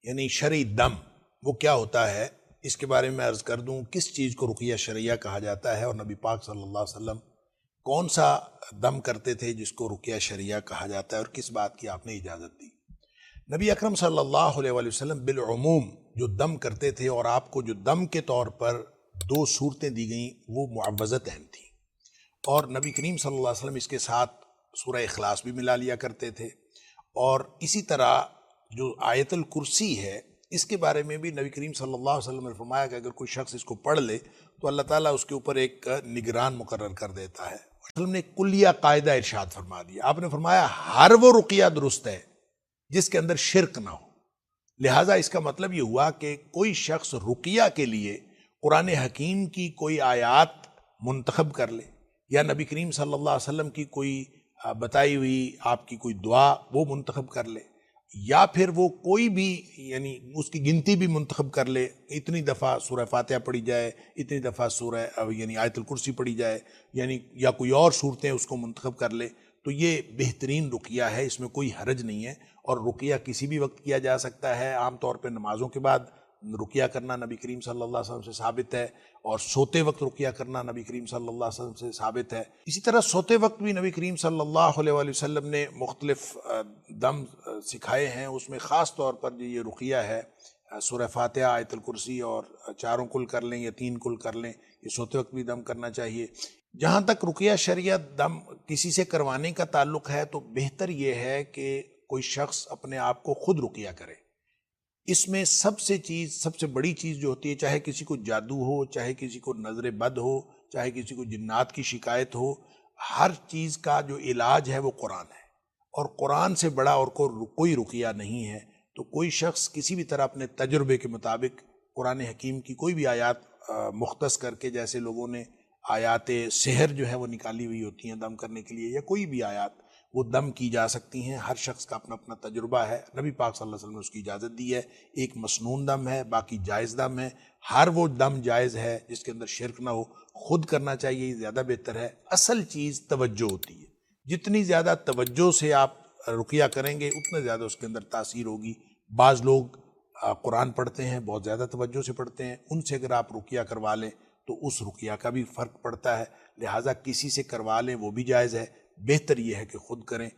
یعنی شرعی دم وہ کیا ہوتا ہے، اس کے بارے میں عرض کر دوں کس چیز کو رقیہ شرعیہ کہا جاتا ہے، اور نبی پاک صلی اللہ علیہ وسلم کون سا دم کرتے تھے جس کو رقیہ شرعیہ کہا جاتا ہے، اور کس بات کی آپ نے اجازت دی۔ نبی اکرم صلی اللہ علیہ وآلہ وسلم بالعموم جو دم کرتے تھے، اور آپ کو جو دم کے طور پر دو صورتیں دی گئیں وہ معوذتین تھیں، اور نبی کریم صلی اللہ علیہ وسلم اس کے ساتھ سورہ اخلاص بھی ملا لیا کرتے تھے، اور اسی طرح جو آیت الکرسی ہے اس کے بارے میں بھی نبی کریم صلی اللہ علیہ وسلم نے فرمایا کہ اگر کوئی شخص اس کو پڑھ لے تو اللہ تعالیٰ اس کے اوپر ایک نگران مقرر کر دیتا ہے۔ وسلم نے کلیہ قاعدہ ارشاد فرما دیا، آپ نے فرمایا ہر وہ رقیہ درست ہے جس کے اندر شرک نہ ہو۔ لہٰذا اس کا مطلب یہ ہوا کہ کوئی شخص رقیہ کے لیے قرآن حکیم کی کوئی آیات منتخب کر لے، یا نبی کریم صلی اللہ علیہ وسلم کی کوئی بتائی ہوئی آپ کی کوئی دعا وہ منتخب کر لے، یا پھر وہ کوئی بھی یعنی اس کی گنتی بھی منتخب کر لے، اتنی دفعہ سورہ فاتحہ پڑھی جائے، اتنی دفعہ سورہ یعنی آیت الکرسی پڑھی جائے، یعنی یا کوئی اور صورتیں اس کو منتخب کر لے، تو یہ بہترین رقیہ ہے، اس میں کوئی حرج نہیں ہے، اور رقیہ کسی بھی وقت کیا جا سکتا ہے۔ عام طور پہ نمازوں کے بعد رقیہ کرنا نبی کریم صلی اللہ علیہ وسلم سے ثابت ہے، اور سوتے وقت رقیہ کرنا نبی کریم صلی اللہ علیہ وسلم سے ثابت ہے۔ اسی طرح سوتے وقت بھی نبی کریم صلی اللہ علیہ وآلہ وسلم نے مختلف دم سکھائے ہیں، اس میں خاص طور پر جو یہ رقیہ ہے سورہ فاتحہ، آیت الکرسی، اور چاروں کل کر لیں یا تین کل کر لیں، یہ سوتے وقت بھی دم کرنا چاہیے۔ جہاں تک رقیہ شرعیہ دم کسی سے کروانے کا تعلق ہے تو بہتر یہ ہے کہ کوئی شخص اپنے آپ کو خود رقیہ کرے۔ اس میں سب سے بڑی چیز جو ہوتی ہے، چاہے کسی کو جادو ہو، چاہے کسی کو نظر بد ہو، چاہے کسی کو جنات کی شکایت ہو، ہر چیز کا جو علاج ہے وہ قرآن ہے، اور قرآن سے بڑا اور کوئی رقیہ نہیں ہے۔ تو کوئی شخص کسی بھی طرح اپنے تجربے کے مطابق قرآن حکیم کی کوئی بھی آیات مختص کر کے، جیسے لوگوں نے آیات سحر جو ہے وہ نکالی ہوئی ہوتی ہیں دم کرنے کے لیے، یا کوئی بھی آیات وہ دم کی جا سکتی ہیں۔ ہر شخص کا اپنا اپنا تجربہ ہے، نبی پاک صلی اللہ علیہ وسلم نے اس کی اجازت دی ہے۔ ایک مسنون دم ہے، باقی جائز دم ہے۔ ہر وہ دم جائز ہے جس کے اندر شرک نہ ہو، خود کرنا چاہیے، یہ زیادہ بہتر ہے۔ اصل چیز توجہ ہوتی ہے، جتنی زیادہ توجہ سے آپ رقیہ کریں گے اتنا زیادہ اس کے اندر تاثیر ہوگی۔ بعض لوگ قرآن پڑھتے ہیں، بہت زیادہ توجہ سے پڑھتے ہیں، ان سے اگر آپ رقیہ کروا لیں تو اس رقیہ کا بھی فرق پڑتا ہے، لہٰذا کسی سے کروا لیں وہ بھی جائز ہے، بہتر یہ ہے کہ خود کریں۔